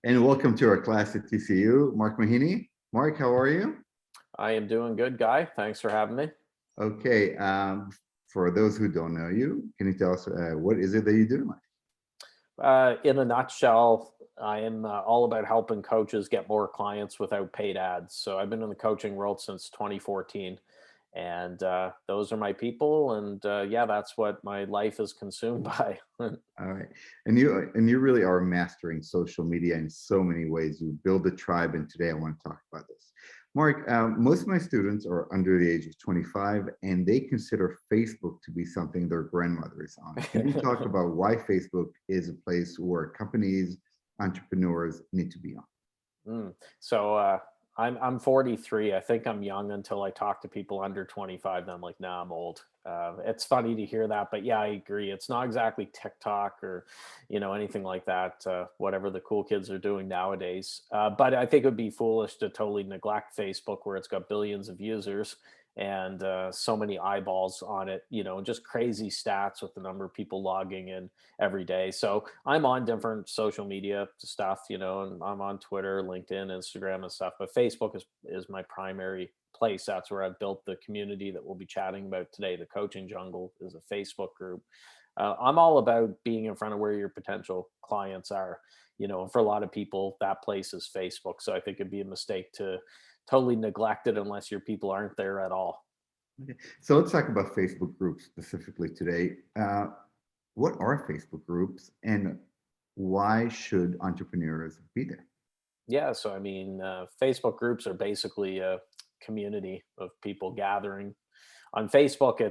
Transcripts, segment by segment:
And welcome to our class at TCU. Mark Mahaney. Mark, how are you? I am doing good, Guy. Thanks for having me. Okay. For those who don't know you, can you tell us what is it that you do? In a nutshell, I am all about helping coaches get more clients without paid ads. So I've been in the coaching world since 2014, and those are my people. And yeah, that's what my life is consumed by. All right. And you really are mastering social media in so many ways. You build a tribe, and today I want to talk about this. Mark, most of my students are under the age of 25, and they consider Facebook to be something their grandmother is on. Can you talk about why Facebook is a place where companies, entrepreneurs need to be on? So I'm 43. I think I'm young until I talk to people under 25. Then I'm like, nah, I'm old. It's funny to hear that, but yeah, I agree. It's not exactly TikTok or, anything like that. Whatever the cool kids are doing nowadays. But I think it would be foolish to totally neglect Facebook, where it's got billions of users and so many eyeballs on it. Just crazy stats with the number of people logging in every day. So I'm on different social media stuff, and I'm on Twitter, LinkedIn, Instagram, and stuff. But Facebook is my primary place. That's where I've built the community that we'll be chatting about today. The Coaching Jungle is a Facebook group. I'm all about being in front of where your potential clients are. And for a lot of people, that place is Facebook. So I think it'd be a mistake to totally neglect it unless your people aren't there at all. Okay. So let's talk about Facebook groups specifically today. What are Facebook groups, and why should entrepreneurs be there? Yeah, so I mean, Facebook groups are basically a community of people gathering. On Facebook,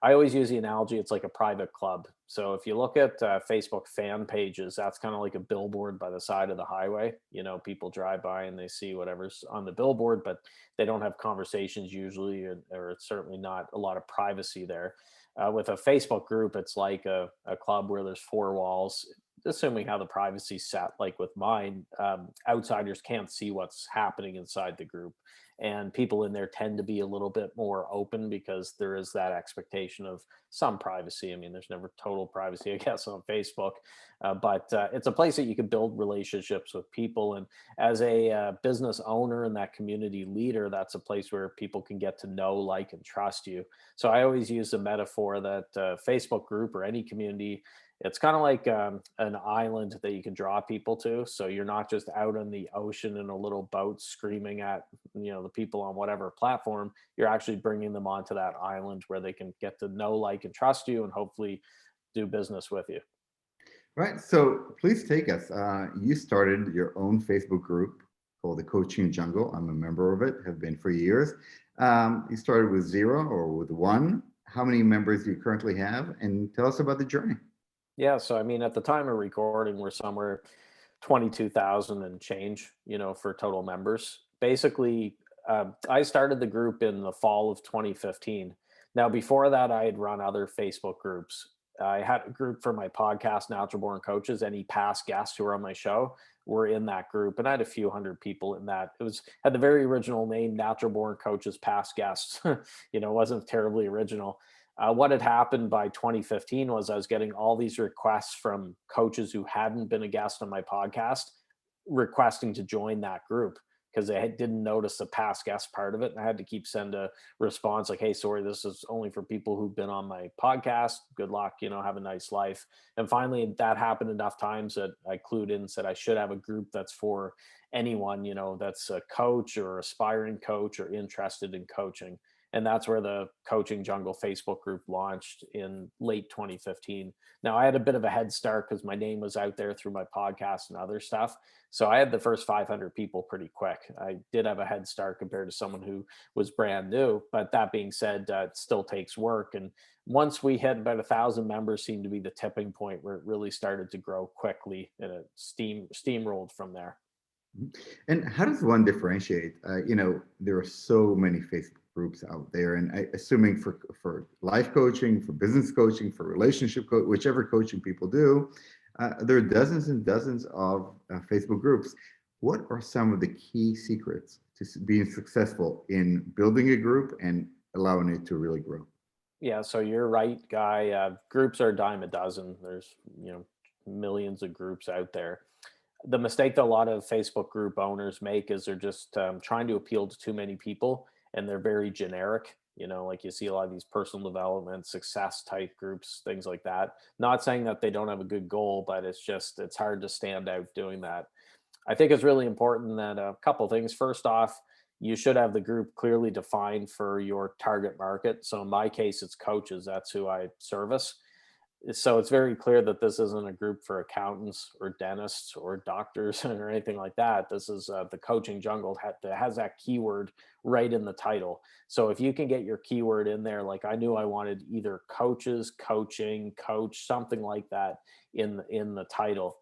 I always use the analogy, it's like a private club. So if you look at Facebook fan pages, that's kind of like a billboard by the side of the highway. People drive by and they see whatever's on the billboard, but they don't have conversations usually, or it's certainly not a lot of privacy there. With a Facebook group, it's like a club where there's four walls, assuming how the privacy's set, like with mine. Outsiders can't see what's happening inside the group, and people in there tend to be a little bit more open because there is that expectation of some privacy. I mean, there's never total privacy, I guess, on Facebook, but it's a place that you can build relationships with people. And as a business owner and that community leader, that's a place where people can get to know, like, and trust you. So I always use the metaphor that Facebook group or any community, it's kind of like an island that you can draw people to. So you're not just out on the ocean in a little boat screaming at the people on whatever platform. You're actually bringing them onto that island where they can get to know, like, and trust you, and hopefully do business with you. Right. So please take us. You started your own Facebook group called the Coaching Jungle. I'm a member of it, have been for years. You started with zero or with one. How many members do you currently have? And tell us about the journey. Yeah, so I mean, at the time of recording, we're somewhere 22,000 and change, for total members. Basically, I started the group in the fall of 2015. Now, before that, I had run other Facebook groups. I had a group for my podcast, Natural Born Coaches. Any past guests who were on my show were in that group, and I had a few hundred people in that. It was had the very original name, Natural Born Coaches Past Guests. It wasn't terribly original. What had happened by 2015 was I was getting all these requests from coaches who hadn't been a guest on my podcast requesting to join that group because didn't notice the past guest part of it. And I had to keep send a response like, hey, sorry, this is only for people who've been on my podcast. Good luck, have a nice life. And finally, that happened enough times that I clued in and said I should have a group that's for anyone, that's a coach or aspiring coach or interested in coaching. And that's where the Coaching Jungle Facebook group launched in late 2015. Now, I had a bit of a head start because my name was out there through my podcast and other stuff. So I had the first 500 people pretty quick. I did have a head start compared to someone who was brand new. But that being said, it still takes work. And once we hit about 1,000 members, seemed to be the tipping point where it really started to grow quickly, and it steamrolled from there. And how does one differentiate? There are so many Facebook groups out there, and assuming for life coaching, for business coaching, for whichever coaching people do, there are dozens and dozens of Facebook groups. What are some of the key secrets to being successful in building a group and allowing it to really grow? Yeah, so you're right, Guy. Groups are a dime a dozen. There's, millions of groups out there. The mistake that a lot of Facebook group owners make is they're just trying to appeal to too many people, and they're very generic. Like you see a lot of these personal development, success type groups, things like that. Not saying that they don't have a good goal, but it's hard to stand out doing that. I think it's really important that a couple things. First off, you should have the group clearly defined for your target market. So in my case, it's coaches. That's who I service. So it's very clear that this isn't a group for accountants or dentists or doctors or anything like that. This is the coaching jungle that has that keyword right in the title. So if you can get your keyword in there, like I knew I wanted either coaches, coaching, coach, something like that in the title.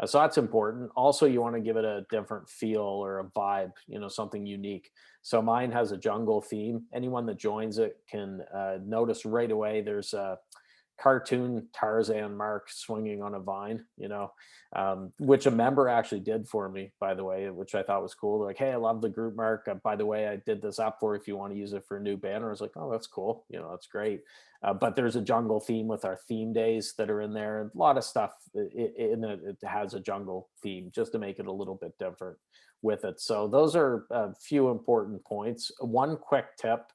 So that's important. Also, you want to give it a different feel or a vibe, something unique. So mine has a jungle theme. Anyone that joins it can notice right away there's a cartoon Tarzan mark swinging on a vine, which a member actually did for me, by the way, which I thought was cool. They're like, hey, I love the group mark. By the way, I did this up for if you want to use it for a new banner. I was like, oh, that's cool. That's great. But there's a jungle theme with our theme days that are in there. A lot of stuff in it, it has a jungle theme just to make it a little bit different with it. So those are a few important points. One quick tip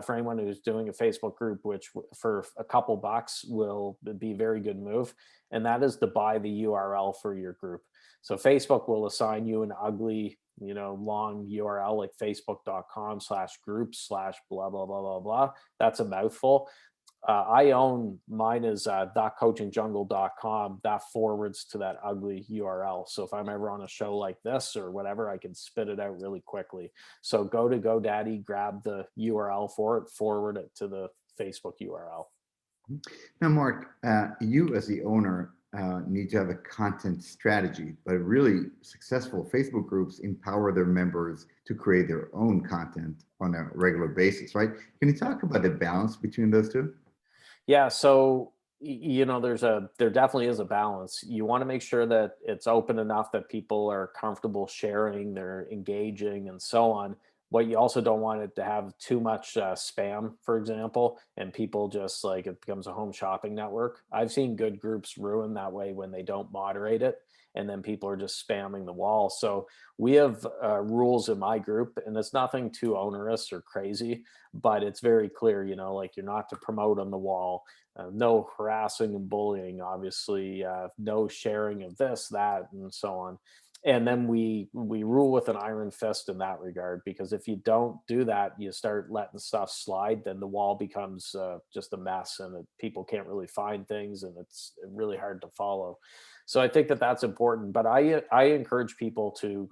for anyone who's doing a Facebook group, which for a couple bucks will be a very good move. And that is to buy the URL for your group. So Facebook will assign you an ugly, long URL like facebook.com/group/blah, blah, blah, blah, blah. That's a mouthful. I own mine is .coachingjungle.com that forwards to that ugly URL. So if I'm ever on a show like this or whatever, I can spit it out really quickly. So go to GoDaddy, grab the URL for it, forward it to the Facebook URL. Now, Mark, you as the owner need to have a content strategy, but really successful Facebook groups empower their members to create their own content on a regular basis, right? Can you talk about the balance between those two? Yeah, so there definitely is a balance. You want to make sure that it's open enough that people are comfortable sharing, they're engaging, and so on. What you also don't want it to have too much spam, for example, and people just like it becomes a home shopping network. I've seen good groups ruin that way when they don't moderate it, and then people are just spamming the wall. So we have rules in my group, and it's nothing too onerous or crazy, but it's very clear, like you're not to promote on the wall, no harassing and bullying, obviously, no sharing of this, that, and so on. And then we rule with an iron fist in that regard, because if you don't do that, you start letting stuff slide, then the wall becomes just a mess, and people can't really find things, and it's really hard to follow. So I think that that's important. But I encourage people to.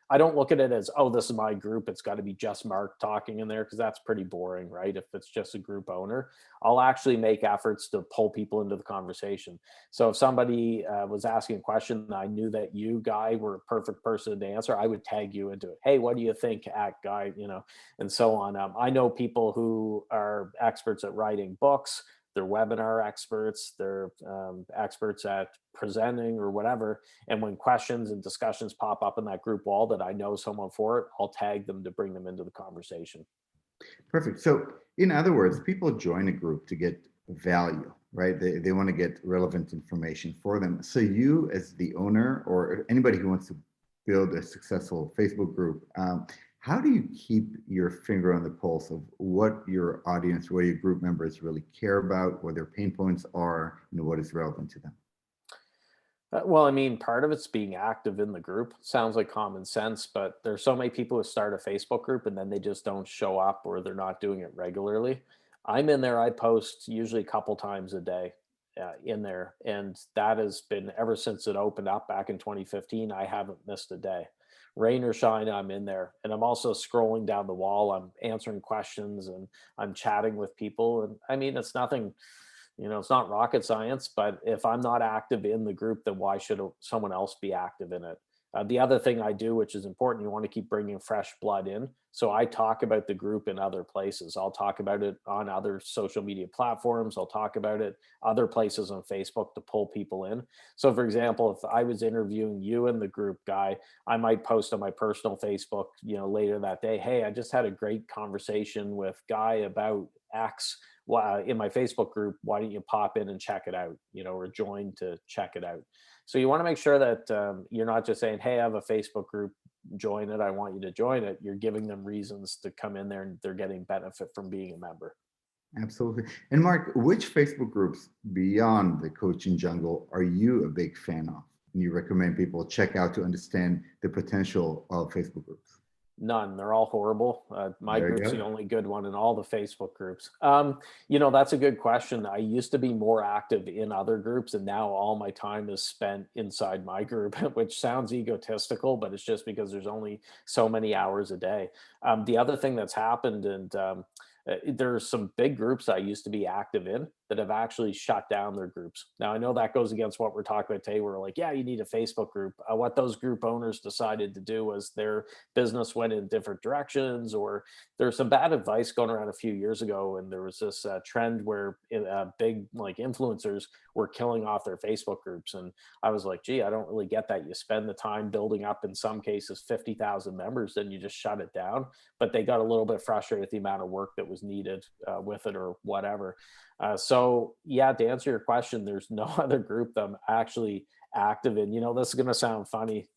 I don't look at it as, oh, this is my group. It's got to be just Mark talking in there, because that's pretty boring, right? If it's just a group owner, I'll actually make efforts to pull people into the conversation. So if somebody was asking a question and I knew that you, Guy, were a perfect person to answer, I would tag you into it. Hey, what do you think, at Guy? And so on. I know people who are experts at writing books. They're webinar experts. They're experts at presenting or whatever. And when questions and discussions pop up in that group wall that I know someone for it, I'll tag them to bring them into the conversation. Perfect. So, in other words, people join a group to get value, right? They want to get relevant information for them. So, you, as the owner, or anybody who wants to build a successful Facebook group, how do you keep your finger on the pulse of what your audience, what your group members really care about, what their pain points are, what is relevant to them? Well, I mean, part of it's being active in the group. Sounds like common sense, but there's so many people who start a Facebook group and then they just don't show up, or they're not doing it regularly. I'm in there. I post usually a couple times a day in there, and that has been ever since it opened up back in 2015. I haven't missed a day. Rain or shine, I'm in there, and I'm also scrolling down the wall. I'm answering questions and I'm chatting with people. And I mean, it's nothing, it's not rocket science, but if I'm not active in the group, then why should someone else be active in it? The other thing I do, which is important, you want to keep bringing fresh blood in. So I talk about the group in other places. I'll talk about it on other social media platforms. I'll talk about it other places on Facebook to pull people in. So, for example, if I was interviewing you in the group, Guy, I might post on my personal Facebook, later that day, hey, I just had a great conversation with Guy about X. in my Facebook group, why don't you pop in and check it out, or join to check it out. So you want to make sure that you're not just saying, hey, I have a Facebook group, join it, I want you to join it. You're giving them reasons to come in there and they're getting benefit from being a member. Absolutely. And Mark, which Facebook groups beyond the coaching jungle are you a big fan of? And you recommend people check out to understand the potential of Facebook groups? None. They're all horrible. My There you group's the go. only good one in all the Facebook groups. That's a good question. I used to be more active in other groups, and now all my time is spent inside my group, which sounds egotistical, but it's just because there's only so many hours a day. The other thing that's happened, and there's some big groups I used to be active in that have actually shut down their groups. Now, I know that goes against what we're talking about today. We're like, yeah, you need a Facebook group. What those group owners decided to do was their business went in different directions, or there's some bad advice going around a few years ago. And there was this trend where big like influencers were killing off their Facebook groups. And I was like, gee, I don't really get that. You spend the time building up, in some cases, 50,000 members, then you just shut it down. But they got a little bit frustrated with the amount of work that was needed with it or whatever. So yeah, to answer your question, there's no other group that I'm actually active in. This is going to sound funny.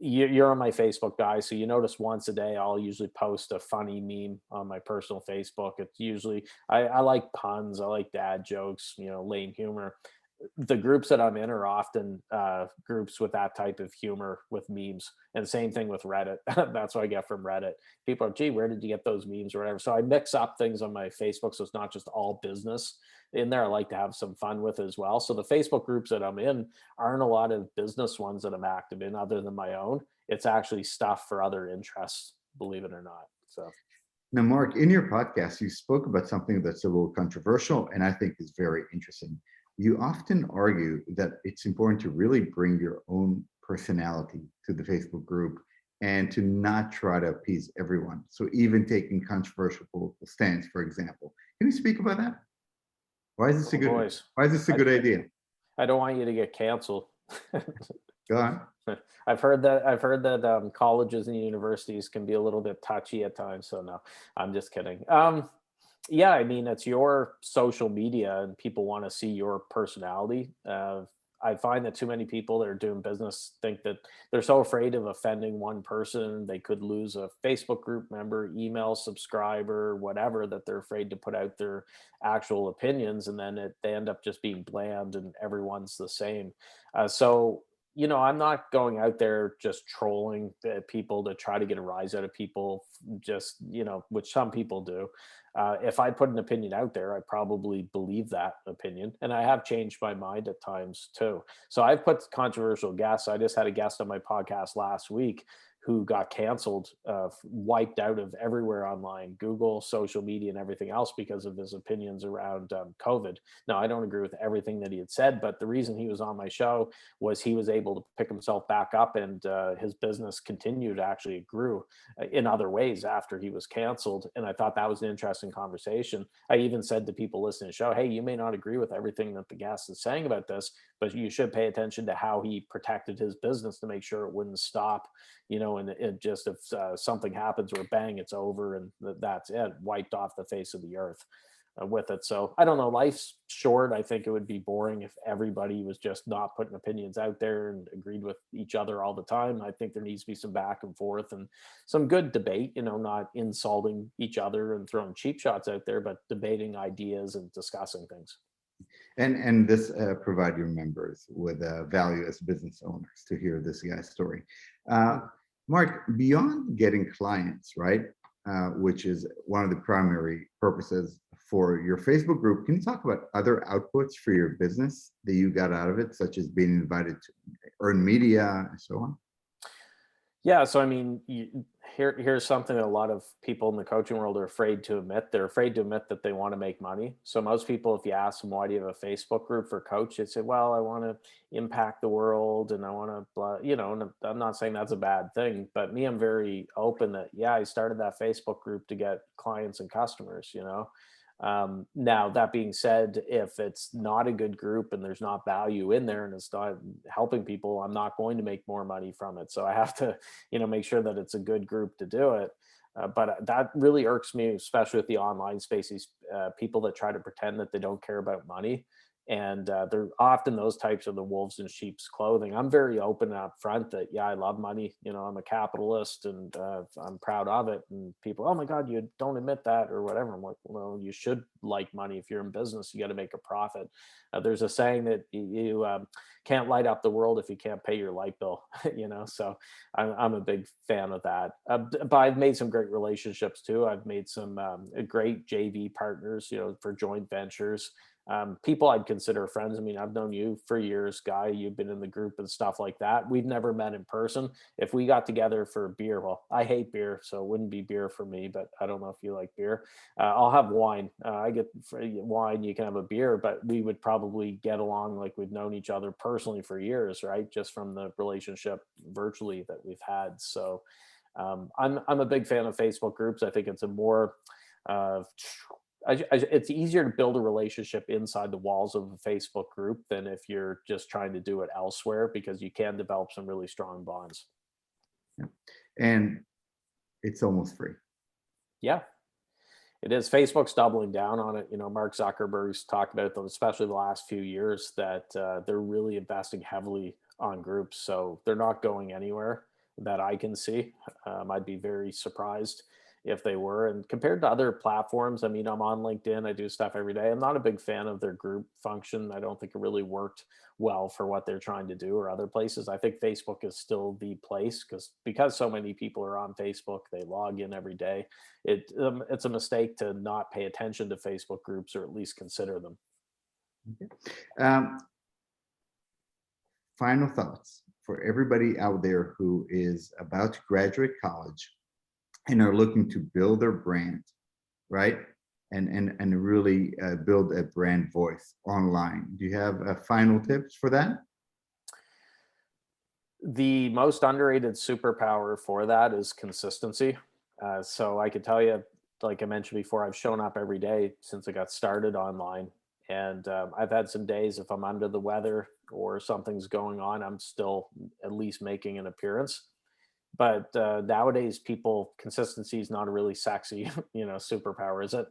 You're on my Facebook, guy, so you notice once a day I'll usually post a funny meme on my personal Facebook. It's usually I like puns, I like dad jokes, lame humor. The groups that I'm in are often groups with that type of humor with memes. And same thing with Reddit. That's what I get from Reddit. People are, gee, where did you get those memes or whatever? So I mix up things on my Facebook, so it's not just all business in there. I like to have some fun with it as well. So the Facebook groups that I'm in aren't a lot of business ones that I'm active in other than my own. It's actually stuff for other interests, believe it or not. So Now, Mark, in your podcast, you spoke about something that's a little controversial and I think is very interesting. You often argue that it's important to really bring your own personality to the Facebook group and to not try to appease everyone. So, even taking controversial political stands, for example. Can you speak about that? Why is this a oh good boys, why is this a I, good idea? I don't want you to get canceled. Go on. I've heard that colleges and universities can be a little bit touchy at times. So no, I'm just kidding. Yeah, I mean, it's your social media and people want to see your personality. I find that too many people that are doing business think that they're so afraid of offending one person, they could lose a Facebook group member, email subscriber, whatever, that they're afraid to put out their actual opinions. And then they end up just being bland and everyone's the same. I'm not going out there just trolling people to try to get a rise out of people, just, which some people do. If I put an opinion out there, I probably believe that opinion. And I have changed my mind at times too. So I've put controversial guests. I just had a guest on my podcast last week who got canceled, wiped out of everywhere online, Google, social media, and everything else because of his opinions around COVID. Now, I don't agree with everything that he had said, but the reason he was on my show was he was able to pick himself back up, and his business continued, actually it grew in other ways after he was canceled. And I thought that was an interesting conversation. I even said to people listening to the show, hey, you may not agree with everything that the guest is saying about this, but you should pay attention to how he protected his business to make sure it wouldn't stop, and it just, if something happens where bang, it's over and that's it, wiped off the face of the earth with it. So I don't know, life's short. I think it would be boring if everybody was just not putting opinions out there and agreed with each other all the time. I think there needs to be some back and forth and some good debate, not insulting each other and throwing cheap shots out there, but debating ideas and discussing things. And this provide your members with value as business owners to hear this guy's story. Uh, Mark, beyond getting clients, right, which is one of the primary purposes for your Facebook group, can you talk about other outputs for your business that you got out of it, such as being invited to earn media and so on? Yeah, so I mean, here's something that a lot of people in the coaching world are afraid to admit. They're afraid to admit that they want to make money. So most people, if you ask them, why do you have a Facebook group for coach? They say, well, I want to impact the world and I want to, and I'm not saying that's a bad thing, but me, I'm very open that, yeah, I started that Facebook group to get clients and customers. Now, that being said, if it's not a good group and there's not value in there and it's not helping people, I'm not going to make more money from it. So I have to, make sure that it's a good group to do it. But that really irks me, especially with the online spaces, people that try to pretend that they don't care about money. And they're often those types of the wolves in sheep's clothing. I'm very open and upfront that, yeah, I love money. You know, I'm a capitalist and I'm proud of it. And people, oh my God, you don't admit that or whatever. I'm like, well, you should like money. If you're in business, you got to make a profit. There's a saying that you can't light up the world if you can't pay your light bill, you know? So I'm a big fan of that. But I've made some great relationships too. I've made some great JV partners, you know, for joint ventures. People I'd consider friends. I mean, I've known you for years, Guy. You've been in the group and stuff like that. We've never met in person. If we got together for beer, well, I hate beer, so it wouldn't be beer for me, but I don't know if you like beer. I'll have wine. I get wine, you can have a beer, but we would probably get along like we've known each other personally for years, right? Just from the relationship virtually that we've had. So I'm a big fan of Facebook groups. I think it's a more uh, it's easier to build a relationship inside the walls of a Facebook group than if you're just trying to do it elsewhere, because you can develop some really strong bonds. Yeah. And it's almost free. Yeah, it is. Facebook's doubling down on it. You know, Mark Zuckerberg's talked about them, especially the last few years, that they're really investing heavily on groups. So they're not going anywhere that I can see. I'd be very surprised if they were. And compared to other platforms, I mean, I'm on LinkedIn, I do stuff every day. I'm not a big fan of their group function. I don't think it really worked well for what they're trying to do, or other places. I think Facebook is still the place, because so many people are on Facebook, they log in every day. It's a mistake to not pay attention to Facebook groups, or at least consider them. Um, Final thoughts for everybody out there who is about to graduate college and are looking to build their brand, right? And really build a brand voice online. Do you have final tips for that? The most underrated superpower for that is consistency. So I could tell you, like I mentioned before, I've shown up every day since I got started online. And I've had some days, if I'm under the weather or something's going on, I'm still at least making an appearance. But nowadays, people, consistency is not a really sexy, superpower, is it?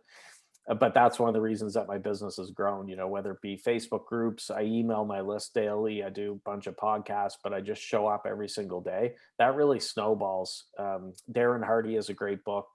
But that's one of the reasons that my business has grown. You know, whether it be Facebook groups, I email my list daily, I do a bunch of podcasts, but I just show up every single day. That really snowballs. Darren Hardy has a great book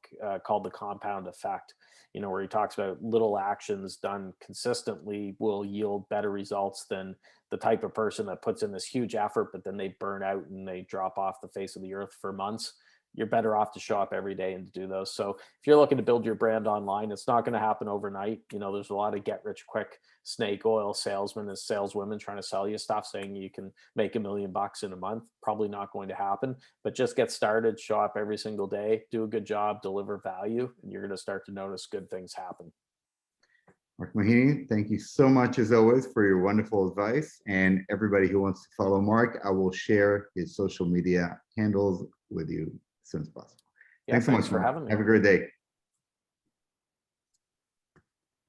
called The Compound Effect, where he talks about little actions done consistently will yield better results than the type of person that puts in this huge effort, but then they burn out and they drop off the face of the earth for months. You're better off to show up every day and to do those. So if you're looking to build your brand online, it's not going to happen overnight. There's a lot of get rich quick snake oil salesmen and saleswomen trying to sell you stuff saying you can make $1 million in a month. Probably not going to happen, but just get started, show up every single day, do a good job, deliver value, and you're going to start to notice good things happen. Mark Mahaney, thank you so much as always for your wonderful advice. And everybody who wants to follow Mark, I will share his social media handles with you as soon as possible. Yeah, Thanks so much, for Mark. having me. Have a great day.